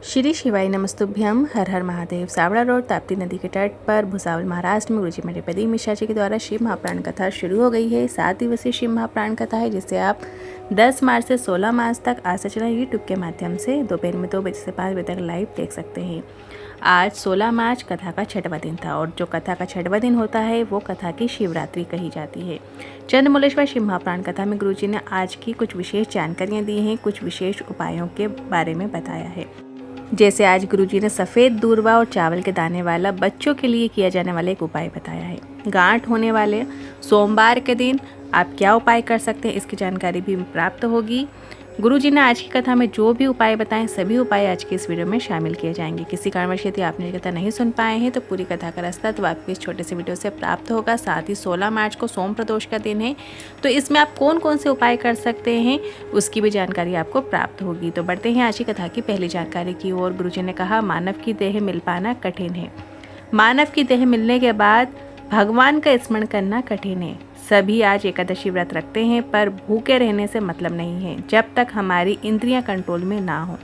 श्री शिवाय नमस्तुभ्यम। हर हर महादेव। सावड़ा रोड ताप्ती नदी के तट पर भुसावल महाराष्ट्र में गुरुजी मेरे प्रदीप मिश्रा जी के द्वारा शिव महाप्राण कथा शुरू हो गई है। 7 दिवसीय शिव महाप्राण कथा है जिसे आप 10 मार्च से 16 मार्च तक आस्था चैनल यूट्यूब के माध्यम से दोपहर में 2 बजे से 5 बजे तक लाइव देख सकते हैं। आज 16 मार्च कथा का 6वां दिन था और जो कथा का 6वां दिन होता है वो कथा की शिवरात्रि कही जाती है। चंद्रमौलेश्वर शिव महाप्राण कथा में गुरुजी ने आज की कुछ विशेष जानकारियाँ दी हैं, कुछ विशेष उपायों के बारे में बताया है। जैसे आज गुरुजी ने सफ़ेद दूर्वा और चावल के दाने वाला बच्चों के लिए किया जाने वाला एक उपाय बताया है। गांठ होने वाले सोमवार के दिन आप क्या उपाय कर सकते हैं इसकी जानकारी भी प्राप्त होगी। गुरुजी ने आज की कथा में जो भी उपाय बताएं सभी उपाय आज की इस वीडियो में शामिल किए जाएंगे। किसी कारणवश यदि आपने ये कथा नहीं सुन पाए हैं तो पूरी कथा का रास्ता तो आपको इस छोटे से वीडियो से प्राप्त होगा। साथ ही 16 मार्च को सोम प्रदोष का दिन है तो इसमें आप कौन कौन से उपाय कर सकते हैं उसकी भी जानकारी आपको प्राप्त होगी। तो बढ़ते हैं आज की कथा की पहली जानकारी की ओर। गुरुजी ने कहा, मानव की देह मिल पाना कठिन है। मानव की देह मिलने के बाद भगवान का स्मरण करना कठिन है। सभी आज एकादशी व्रत रखते हैं पर भूखे रहने से मतलब नहीं है जब तक हमारी इंद्रियां कंट्रोल में ना हो।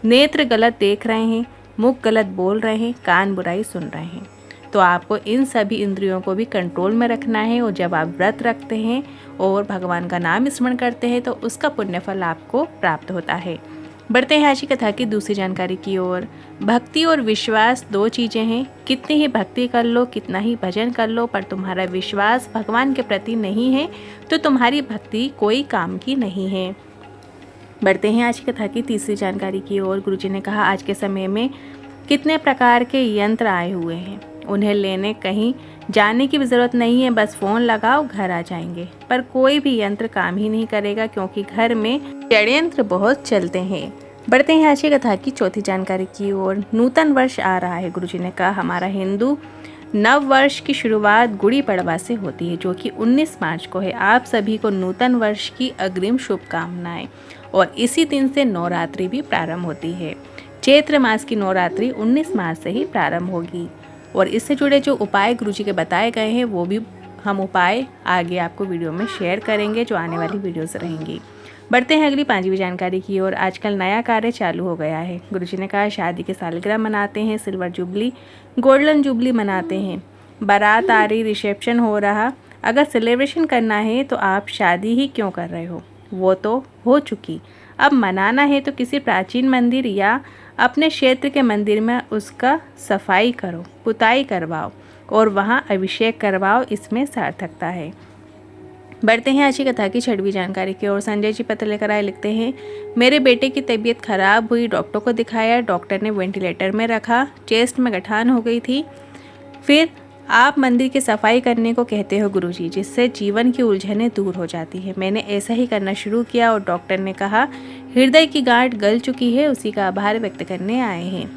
नेत्र गलत देख रहे हैं, मुख गलत बोल रहे हैं, कान बुराई सुन रहे हैं, तो आपको इन सभी इंद्रियों को भी कंट्रोल में रखना है। और जब आप व्रत रखते हैं और भगवान का नाम स्मरण करते हैं तो उसका पुण्यफल आपको प्राप्त होता है। बढ़ते हैं आज की कथा की दूसरी जानकारी की ओर। भक्ति और विश्वास 2 चीज़ें हैं। कितनी ही भक्ति कर लो, कितना ही भजन कर लो, पर तुम्हारा विश्वास भगवान के प्रति नहीं है तो तुम्हारी भक्ति कोई काम की नहीं है। बढ़ते हैं आज की कथा की तीसरी जानकारी की ओर। गुरुजी ने कहा, आज के समय में कितने प्रकार के यंत्र आए हुए हैं, उन्हें लेने कहीं जाने की भी ज़रूरत नहीं है, बस फ़ोन लगाओ घर आ जाएंगे। पर कोई भी यंत्र काम ही नहीं करेगा क्योंकि घर में षड्यंत्र बहुत चलते हैं। बढ़ते हैं आज की कथा की चौथी जानकारी की ओर। नूतन वर्ष आ रहा है। गुरुजी ने कहा, हमारा हिंदू नव वर्ष की शुरुआत गुड़ी पड़वा से होती है जो कि 19 मार्च को है। आप सभी को नूतन वर्ष की अग्रिम शुभकामनाएं। और इसी दिन से नवरात्रि भी प्रारंभ होती है। चैत्र मास की नवरात्रि 19 मार्च से ही प्रारंभ होगी और इससे जुड़े जो उपाय गुरुजी के बताए गए हैं वो भी हम उपाय आगे आपको वीडियो में शेयर करेंगे जो आने वाली वीडियोस रहेंगी। बढ़ते हैं अगली 5वीं जानकारी की ओर। आजकल नया कार्य चालू हो गया है। गुरुजी ने कहा, शादी की सालगिरह मनाते हैं, सिल्वर जुबली, गोल्डन जुबली मनाते हैं, बारात आ रही, रिसेप्शन हो रहा। अगर सेलिब्रेशन करना है तो आप शादी ही क्यों कर रहे हो, वो तो हो चुकी। अब मनाना है तो किसी प्राचीन मंदिर या अपने क्षेत्र के मंदिर में उसका सफाई करो, पुताई करवाओ और वहाँ अभिषेक करवाओ, इसमें सार्थकता है। बढ़ते हैं आज की कथा की 6वीं जानकारी की ओर। संजय जी पत्र लेकर आए, लिखते हैं, मेरे बेटे की तबीयत खराब हुई, डॉक्टर को दिखाया, डॉक्टर ने वेंटिलेटर में रखा, चेस्ट में गठान हो गई थी। फिर आप मंदिर की सफाई करने को कहते हो गुरुजी, जिससे जीवन की उलझनें दूर हो जाती है। मैंने ऐसा ही करना शुरू किया और डॉक्टर ने कहा हृदय की गांठ गल चुकी है, उसी का आभार व्यक्त करने आए हैं।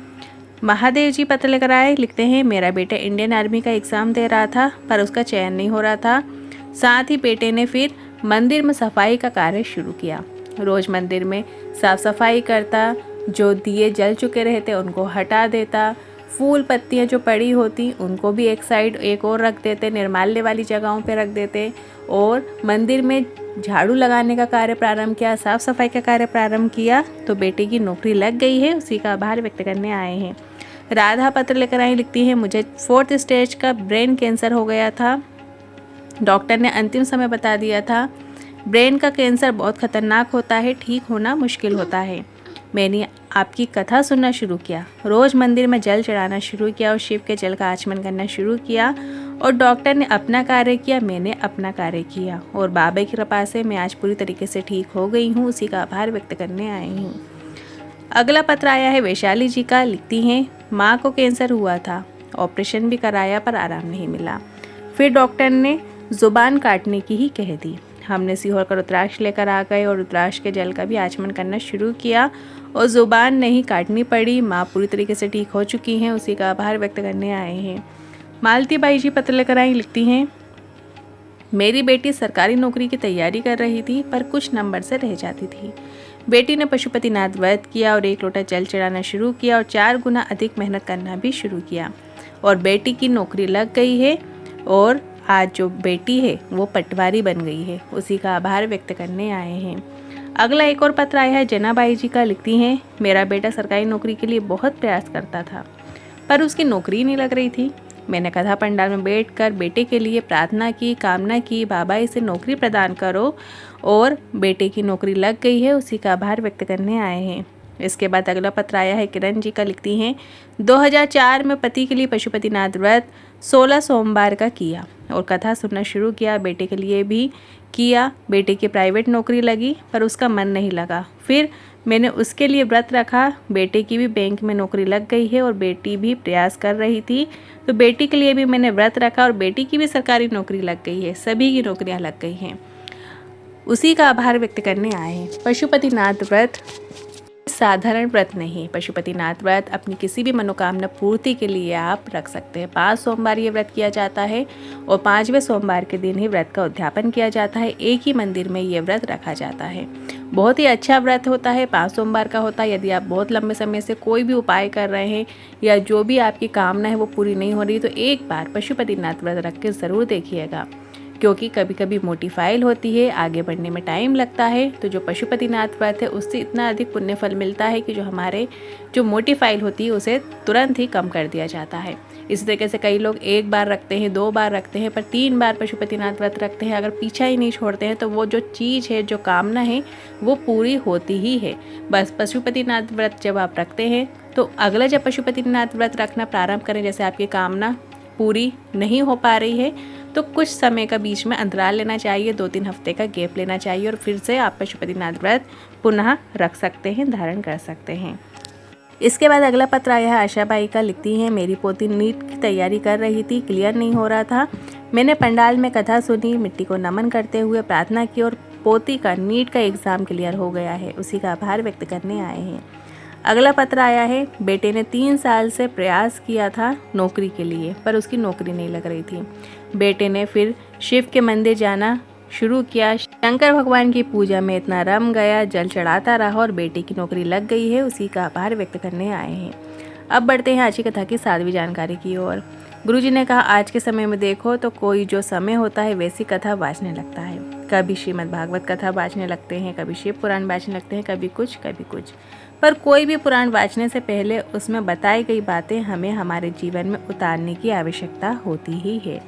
महादेव जी पत्र लेकर आए, लिखते हैं, मेरा बेटा इंडियन आर्मी का एग्ज़ाम दे रहा था पर उसका चयन नहीं हो रहा था। साथ ही बेटे ने फिर मंदिर में सफाई का कार्य शुरू किया। रोज़ मंदिर में साफ सफाई करता, जो दिए जल चुके रहते उनको हटा देता, फूल पत्तियाँ जो पड़ी होती उनको भी एक साइड एक और रख देते, निर्माल्य वाली जगहों पे रख देते और मंदिर में झाड़ू लगाने का कार्य प्रारंभ किया, साफ सफाई का कार्य प्रारंभ किया। तो बेटे की नौकरी लग गई है, उसी का आभार व्यक्त करने आए हैं। राधा पत्र लेकर आई, लिखती है, मुझे 4th स्टेज का ब्रेन कैंसर हो गया था, डॉक्टर ने अंतिम समय बता दिया था। ब्रेन का कैंसर बहुत खतरनाक होता है, ठीक होना मुश्किल होता है। मैंने आपकी कथा सुनना शुरू किया, रोज़ मंदिर में जल चढ़ाना शुरू किया और शिव के जल का आचमन करना शुरू किया और डॉक्टर ने अपना कार्य किया, मैंने अपना कार्य किया और बाबा की कृपा से मैं आज पूरी तरीके से ठीक हो गई हूँ, उसी का आभार व्यक्त करने आई हूँ। अगला पत्र आया है वैशाली जी का, लिखती हैं, माँ को कैंसर हुआ था, ऑपरेशन भी कराया पर आराम नहीं मिला। फिर डॉक्टर ने ज़ुबान काटने की ही कह दी। हमने सीहोर का रुद्राक्ष लेकर आ गए और रुद्राक्ष के जल का भी आचमन करना शुरू किया और ज़ुबान नहीं काटनी पड़ी। माँ पूरी तरीके से ठीक हो चुकी हैं, उसी का आभार व्यक्त करने आए हैं। मालती बाई जी पत्र लेकर आई, लिखती हैं, मेरी बेटी सरकारी नौकरी की तैयारी कर रही थी पर कुछ नंबर से रह जाती थी। बेटी ने पशुपतिनाथ व्रत किया और 1 लोटा जल चढ़ाना शुरू किया और 4 गुना अधिक मेहनत करना भी शुरू किया और बेटी की नौकरी लग गई है और आज जो बेटी है वो पटवारी बन गई है, उसी का आभार व्यक्त करने आए हैं। अगला एक और पत्र आया है जनाबाई जी का। लिखती हैं, मेरा बेटा सरकारी नौकरी के लिए बहुत प्रयास करता था पर उसकी नौकरी नहीं लग रही थी। मैंने कथा पंडाल में बैठकर बेटे के लिए प्रार्थना की, कामना की, बाबा इसे नौकरी प्रदान करो, और बेटे की नौकरी लग गई है, उसी का आभार व्यक्त करने आए हैं। इसके बाद अगला पत्र आया है किरण जी का। लिखती हैं, 2004 में पति के लिए पशुपतिनाथ व्रत 16 सोमवार का किया और कथा सुनना शुरू किया। बेटे के लिए भी किया। बेटे की प्राइवेट नौकरी लगी पर उसका मन नहीं लगा। फिर मैंने उसके लिए व्रत रखा। बेटे की भी बैंक में नौकरी लग गई है और बेटी भी प्रयास कर रही थी, तो बेटी के लिए भी मैंने व्रत रखा और बेटी की भी सरकारी नौकरी लग गई है। सभी की नौकरियां लग गई हैं, उसी का आभार व्यक्त करने आए हैं। पशुपतिनाथ व्रत साधारण व्रत नहीं। पशुपतिनाथ व्रत अपनी किसी भी मनोकामना पूर्ति के लिए आप रख सकते हैं। 5 सोमवार ये व्रत किया जाता है और 5वें सोमवार के दिन ही व्रत का उद्यापन किया जाता है। एक ही मंदिर में ये व्रत रखा जाता है। बहुत ही अच्छा व्रत होता है, 5 सोमवार का होता है। यदि आप बहुत लंबे समय से कोई भी उपाय कर रहे हैं या जो भी आपकी कामना है वो पूरी नहीं हो रही, तो एक बार पशुपतिनाथ व्रत रख के ज़रूर देखिएगा, क्योंकि कभी कभी मोटी फाइल होती है, आगे बढ़ने में टाइम लगता है। तो जो पशुपतिनाथ व्रत है उससे इतना अधिक पुण्य फल मिलता है कि जो हमारे जो मोटी फाइल होती है उसे तुरंत ही कम कर दिया जाता है। इसी तरीके से कई लोग 1 बार रखते हैं, 2 बार रखते हैं, पर 3 बार पशुपतिनाथ व्रत रखते हैं। अगर पीछा ही नहीं छोड़ते हैं तो वो जो चीज़ है, जो कामना है, वो पूरी होती ही है। बस पशुपतिनाथ व्रत जब आप रखते हैं तो अगला जब पशुपतिनाथ व्रत रखना प्रारंभ करें, जैसे आपकी कामना पूरी नहीं हो पा रही है, तो कुछ समय का बीच में अंतराल लेना चाहिए, 2-3 हफ्ते का गैप लेना चाहिए और फिर से आप पशुपतिनाथ व्रत पुनः रख सकते हैं, धारण कर सकते हैं। इसके बाद अगला पत्र आया है आशाबाई का। लिखती हैं, मेरी पोती नीट की तैयारी कर रही थी, क्लियर नहीं हो रहा था। मैंने पंडाल में कथा सुनी, मिट्टी को नमन करते हुए प्रार्थना की और पोती का नीट का एग्ज़ाम क्लियर हो गया है, उसी का आभार व्यक्त करने आए हैं। अगला पत्र आया है, बेटे ने 3 साल से प्रयास किया था नौकरी के लिए पर उसकी नौकरी नहीं लग रही थी। बेटे ने फिर शिव के मंदिर जाना शुरू किया, शंकर भगवान की पूजा में इतना रम गया, जल चढ़ाता रहा और बेटे की नौकरी लग गई है, उसी का आभार व्यक्त करने आए हैं। अब बढ़ते हैं आज की कथा की 7वीं जानकारी की ओर। गुरुजी ने कहा, आज के समय में देखो तो कोई जो समय होता है वैसी कथा बाँचने लगता है। कभी श्रीमद् भागवत कथा बाँचने लगते हैं, कभी शिव पुराण बाँचने लगते हैं, कभी कुछ कभी कुछ। पर कोई भी पुराण वाचने से पहले उसमें बताई गई बातें हमें हमारे जीवन में उतारने की आवश्यकता होती ही है।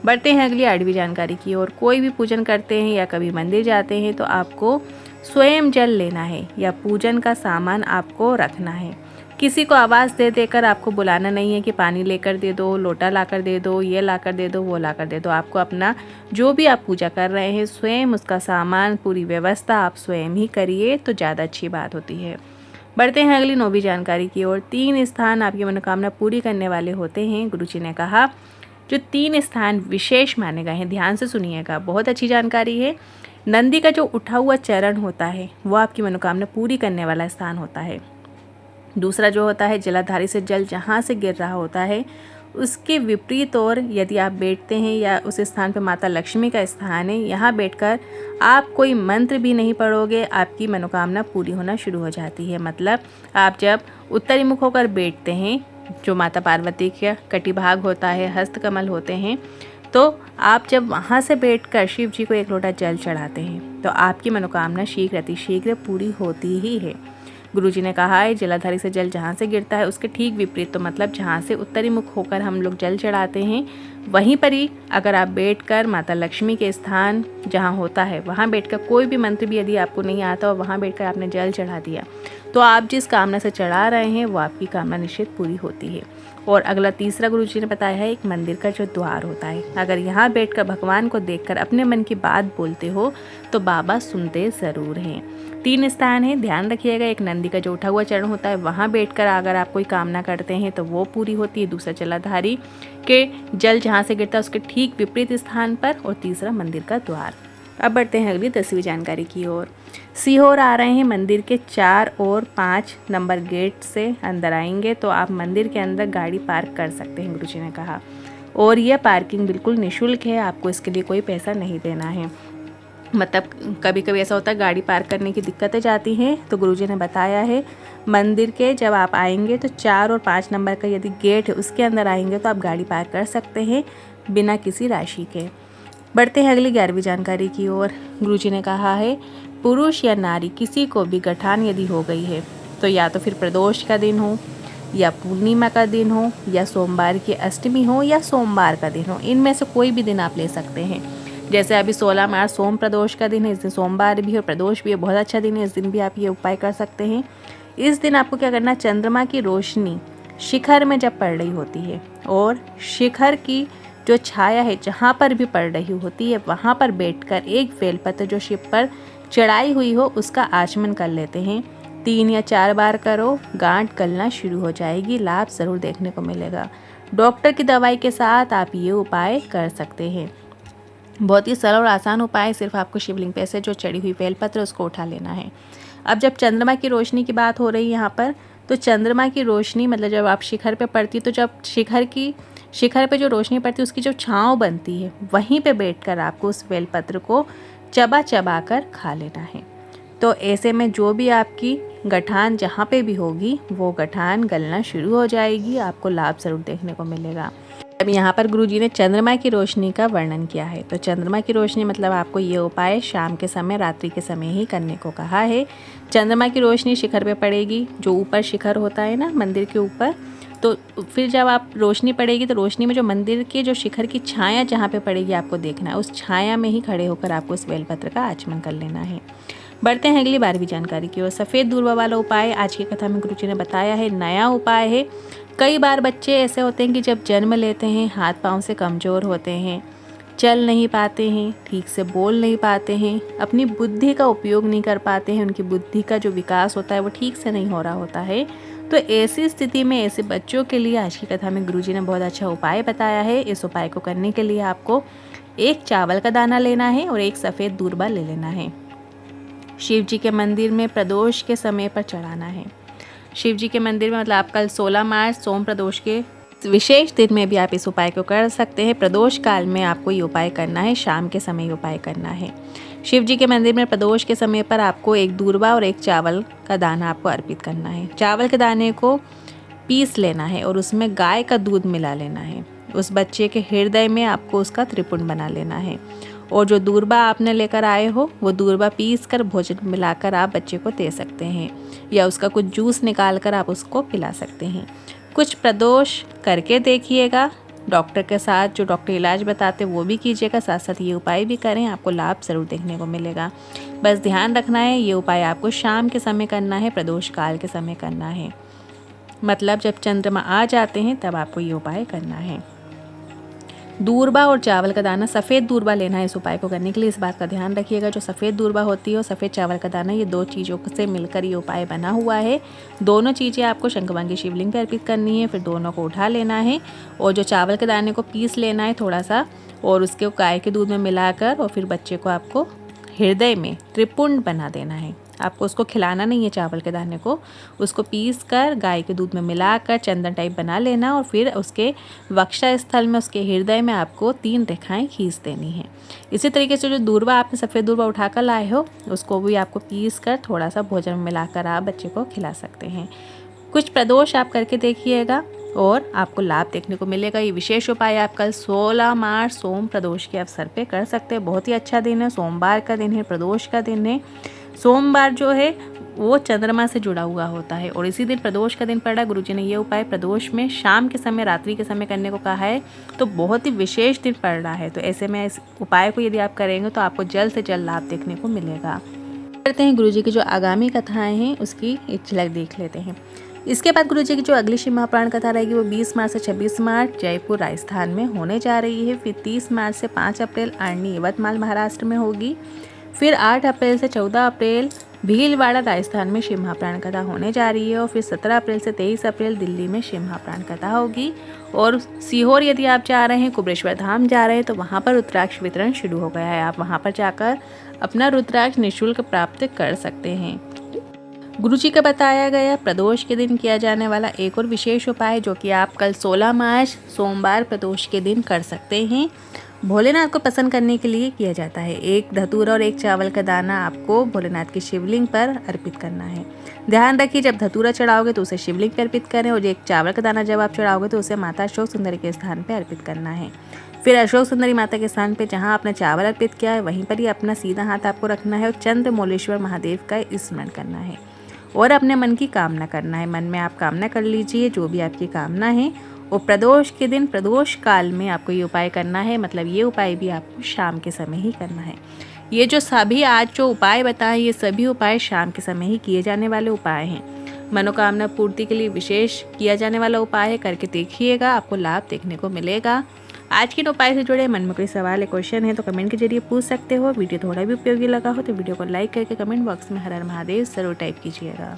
बढ़ते हैं अगली 8वीं जानकारी की ओर। कोई भी पूजन करते हैं या कभी मंदिर जाते हैं तो आपको स्वयं जल लेना है या पूजन का सामान आपको रखना है। किसी को आवाज़ दे देकर आपको बुलाना नहीं है कि पानी लेकर दे दो, लोटा लाकर दे दो, ये लाकर दे दो, वो लाकर दे दो। आपको अपना जो भी आप पूजा कर रहे हैं स्वयं उसका सामान, पूरी व्यवस्था आप स्वयं ही करिए तो ज़्यादा अच्छी बात होती है। बढ़ते हैं अगली 9वीं जानकारी की ओर। 3 स्थान आपकी मनोकामना पूरी करने वाले होते हैं। गुरुजी ने कहा, जो 3 स्थान विशेष माने गए हैं, ध्यान से सुनिएगा, बहुत अच्छी जानकारी है। नंदी का जो उठा हुआ चरण होता है वो आपकी मनोकामना पूरी करने वाला स्थान होता है। दूसरा जो होता है, जलाधारी से जल जहाँ से गिर रहा होता है उसके विपरीत और यदि आप बैठते हैं या उस स्थान पर माता लक्ष्मी का स्थान है, यहाँ बैठकर आप कोई मंत्र भी नहीं पढ़ोगे, आपकी मनोकामना पूरी होना शुरू हो जाती है। मतलब आप जब उत्तरी मुख होकर बैठते हैं, जो माता पार्वती का कटिभाग होता है, हस्तकमल होते हैं, तो आप जब वहाँ से बैठकर शिव जी को 1 लोटा जल चढ़ाते हैं तो आपकी मनोकामना शीघ्र अतिशीघ्र पूरी होती ही है। गुरुजी ने कहा है, जलाधारी से जल जहाँ से गिरता है उसके ठीक विपरीत, तो मतलब जहाँ से उत्तरी मुख होकर हम लोग जल चढ़ाते हैं वहीं पर ही अगर आप बैठकर माता लक्ष्मी के स्थान जहाँ होता है वहाँ बैठकर कोई भी मंत्र भी यदि आपको नहीं आता और वहाँ बैठकर आपने जल चढ़ा दिया तो आप जिस कामना से चढ़ा रहे हैं वो आपकी कामना निश्चित पूरी होती है। और अगला तीसरा गुरुजी ने बताया है, एक मंदिर का जो द्वार होता है, अगर यहाँ बैठकर भगवान को देखकर अपने मन की बात बोलते हो तो बाबा सुनते ज़रूर हैं। 3 स्थान है, ध्यान रखिएगा। एक नंदी का जो उठा हुआ चरण होता है वहाँ बैठकर अगर आप कोई कामना करते हैं तो वो पूरी होती है। दूसरा जलाधारी के जल जहाँ से गिरता है उसके ठीक विपरीत स्थान पर, और तीसरा मंदिर का द्वार। अब बढ़ते हैं अगली 10वीं जानकारी की ओर। सीहोर आ रहे हैं, मंदिर के 4 और 5 नंबर गेट से अंदर आएंगे तो आप मंदिर के अंदर गाड़ी पार्क कर सकते हैं, गुरुजी ने कहा। और यह पार्किंग बिल्कुल निःशुल्क है, आपको इसके लिए कोई पैसा नहीं देना है। मतलब कभी कभी ऐसा होता है गाड़ी पार्क करने की दिक्कतें जाती हैं, तो गुरुजी ने बताया है मंदिर के जब आप आएंगे तो 4 और 5 नंबर का यदि गेट है उसके अंदर आएंगे तो आप गाड़ी पार्क कर सकते हैं बिना किसी राशि के। बढ़ते हैं अगली 11वीं जानकारी की ओर। गुरुजी ने कहा है, पुरुष या नारी किसी को भी गठान यदि हो गई है तो या तो फिर प्रदोष का दिन हो, या पूर्णिमा का दिन हो, या सोमवार की अष्टमी हो, या सोमवार का दिन हो, इनमें से कोई भी दिन आप ले सकते हैं। जैसे अभी 16 मार्च सोम प्रदोष का दिन है, इस दिन सोमवार भी और प्रदोष भी है, बहुत अच्छा दिन है, इस दिन भी आप ये उपाय कर सकते हैं। इस दिन आपको क्या करना है, चंद्रमा की रोशनी शिखर में जब पड़ रही होती है और शिखर की जो छाया है जहाँ पर भी पड़ रही होती है वहाँ पर बैठकर एक बेलपत्र जो शिव पर चढ़ाई हुई हो उसका आचमन कर लेते हैं। 3 या 4 बार करो, गांठ गलना शुरू हो जाएगी, लाभ ज़रूर देखने को मिलेगा। डॉक्टर की दवाई के साथ आप ये उपाय कर सकते हैं। बहुत ही सरल और आसान उपाय, सिर्फ आपको शिवलिंग पे से जो चढ़ी हुई बेलपत्र उसको उठा लेना है। अब जब चंद्रमा की रोशनी की बात हो रही है यहाँ पर, तो चंद्रमा की रोशनी मतलब जब आप शिखर पे पड़ती है तो जब शिखर पे जो रोशनी पड़ती है उसकी जो छाँव बनती है वहीं पे बैठकर आपको उस बेलपत्र को चबा चबा कर खा लेना है। तो ऐसे में जो भी आपकी गठान जहाँ पे भी होगी वो गठान गलना शुरू हो जाएगी, आपको लाभ ज़रूर देखने को मिलेगा। अब यहाँ पर गुरुजी ने चंद्रमा की रोशनी का वर्णन किया है। तो चंद्रमा की रोशनी मतलब आपको ये उपाय शाम के समय, रात्रि के समय ही करने को कहा है। चंद्रमा की रोशनी शिखर पे पड़ेगी, जो ऊपर शिखर होता है ना मंदिर के ऊपर, तो फिर जब आप रोशनी पड़ेगी तो रोशनी में जो मंदिर के जो शिखर की छाया जहाँ पे पड़ेगी आपको देखना है, उस छाया में ही खड़े होकर आपको उस बेलपत्र का आचमन कर लेना है। बढ़ते हैं अगली 12वीं जानकारी की ओर। सफ़ेद दूर्वा वाला उपाय आज की कथा में गुरुजी ने बताया है, नया उपाय है। कई बार बच्चे ऐसे होते हैं कि जब जन्म लेते हैं हाथ पांव से कमज़ोर होते हैं, चल नहीं पाते हैं, ठीक से बोल नहीं पाते हैं, अपनी बुद्धि का उपयोग नहीं कर पाते हैं, उनकी बुद्धि का जो विकास होता है वो ठीक से नहीं हो रहा होता है। तो ऐसी स्थिति में ऐसे बच्चों के लिए आज की कथा में गुरुजी ने बहुत अच्छा उपाय बताया है। इस उपाय को करने के लिए आपको एक चावल का दाना लेना है और एक सफ़ेद दूर्वा ले लेना है। शिव जी के मंदिर में प्रदोष के समय पर चढ़ाना है। शिव जी के मंदिर में मतलब आप कल 16 मार्च सोम प्रदोष के विशेष दिन में भी आप इस उपाय को कर सकते हैं। प्रदोष काल में आपको ये उपाय करना है, शाम के समय ये उपाय करना है। शिव जी के मंदिर में प्रदोष के समय पर आपको एक दूर्वा और एक चावल का दाना आपको अर्पित करना है। चावल के दाने को पीस लेना है और उसमें गाय का दूध मिला लेना है। उस बच्चे के हृदय में आपको उसका त्रिपुंड बना लेना है और जो दूर्वा आपने लेकर आए हो वो दूर्वा पीस कर भोजन मिलाकर आप बच्चे को दे सकते हैं, या उसका कुछ जूस निकाल कर आप उसको पिला सकते हैं। कुछ प्रदोष करके देखिएगा, डॉक्टर के साथ जो डॉक्टर इलाज बताते वो भी कीजिएगा, साथ साथ ये उपाय भी करें, आपको लाभ ज़रूर देखने को मिलेगा। बस ध्यान रखना है ये उपाय आपको शाम के समय करना है, प्रदोष काल के समय करना है, मतलब जब चंद्रमा आ जाते हैं तब आपको ये उपाय करना है। दूर्वा और चावल का दाना, सफ़ेद दूर्वा लेना है इस उपाय को करने के लिए, इस बात का ध्यान रखिएगा। जो सफ़ेद दूर्वा होती है और सफ़ेद चावल का दाना, ये 2 चीज़ों से मिलकर ये उपाय बना हुआ है। दोनों चीज़ें आपको शंकर भगवान की शिवलिंग पर अर्पित करनी है, फिर दोनों को उठा लेना है और जो चावल के दाने को पीस लेना है थोड़ा सा और उसके गाय के दूध में मिलाकर, और फिर बच्चे को आपको हृदय में त्रिपुंड बना देना है। आपको उसको खिलाना नहीं है चावल के दाने को, उसको पीस कर गाय के दूध में मिलाकर चंदन टाइप बना लेना और फिर उसके वक्षा स्थल में, उसके हृदय में आपको 3 रेखाएं खींच देनी है। इसी तरीके से जो दूर्वा आपने सफ़ेद दूर्वा उठाकर लाए हो उसको भी आपको पीस कर थोड़ा सा भोजन में मिलाकर आप बच्चे को खिला सकते हैं। कुछ प्रदोष आप करके देखिएगा और आपको लाभ देखने को मिलेगा। ये विशेष उपाय आप कल 16 मार्च सोम प्रदोष के अवसर पे कर सकते हैं। बहुत ही अच्छा दिन है, सोमवार का दिन है, प्रदोष का दिन है। सोमवार जो है वो चंद्रमा से जुड़ा हुआ होता है और इसी दिन प्रदोष का दिन पड़ा। गुरुजी ने ये उपाय प्रदोष में शाम के समय, रात्रि के समय करने को कहा है, तो बहुत ही विशेष दिन पड़ रहा है। तो ऐसे में इस उपाय को यदि आप करेंगे तो आपको जल्द से जल्द लाभ देखने को मिलेगा। करते हैं गुरुजी की जो आगामी कथाएं हैं उसकी एक झलक देख लेते हैं। इसके बाद गुरुजी की जो अगली शिव महापुराण कथा रहेगी वो 20 मार्च से 26 मार्च जयपुर राजस्थान में होने जा रही है। फिर 30 मार्च से 5 अप्रैल आर्नी यवतमाल महाराष्ट्र में होगी। फिर 8 अप्रैल से 14 अप्रैल भीलवाड़ा राजस्थान में शिव महापुराण कथा होने जा रही है और फिर 17 अप्रैल से 23 अप्रैल दिल्ली में शिव महापुराण कथा होगी। और सीहोर यदि आप जा रहे हैं, कुबेश्वर धाम जा रहे हैं, तो वहाँ पर रुद्राक्ष वितरण शुरू हो गया है। आप वहाँ पर जाकर अपना रुद्राक्ष निःशुल्क प्राप्त कर सकते हैं। गुरुजी का बताया गया प्रदोष के दिन किया जाने वाला एक और विशेष उपाय जो कि आप कल 16 मार्च सोमवार प्रदोष के दिन कर सकते हैं। भोलेनाथ को प्रसन्न करने के लिए किया जाता है। एक धतूरा और एक चावल का दाना आपको भोलेनाथ की शिवलिंग पर अर्पित करना है। ध्यान रखिए जब धतूरा चढ़ाओगे तो उसे शिवलिंग पर अर्पित करें और एक चावल का दाना जब आप चढ़ाओगे तो उसे माता अशोक सुंदरी के स्थान पर अर्पित करना है। फिर अशोक सुंदरी माता के स्थान पे जहाँ आपने चावल अर्पित किया है वहीं पर ही अपना सीधा हाथ आपको रखना है और चंद्रमौलेश्वर महादेव का स्मरण करना है और अपने मन की कामना करना है। मन में आप कामना कर लीजिए जो भी आपकी कामना है। और प्रदोष के दिन प्रदोष काल में आपको ये उपाय करना है, मतलब ये उपाय भी आपको शाम के समय ही करना है। ये जो सभी आज जो उपाय बताए ये सभी उपाय शाम के समय ही किए जाने वाले उपाय हैं। मनोकामना पूर्ति के लिए विशेष किया जाने वाला उपाय है, करके देखिएगा, आपको लाभ देखने को मिलेगा। आज के उपाय से जुड़े मन में कोई सवाल है, क्वेश्चन है तो कमेंट के जरिए पूछ सकते हो। वीडियो थोड़ा भी उपयोगी लगा हो तो वीडियो को लाइक करके कमेंट बॉक्स में हर हर महादेव जरूर टाइप कीजिएगा।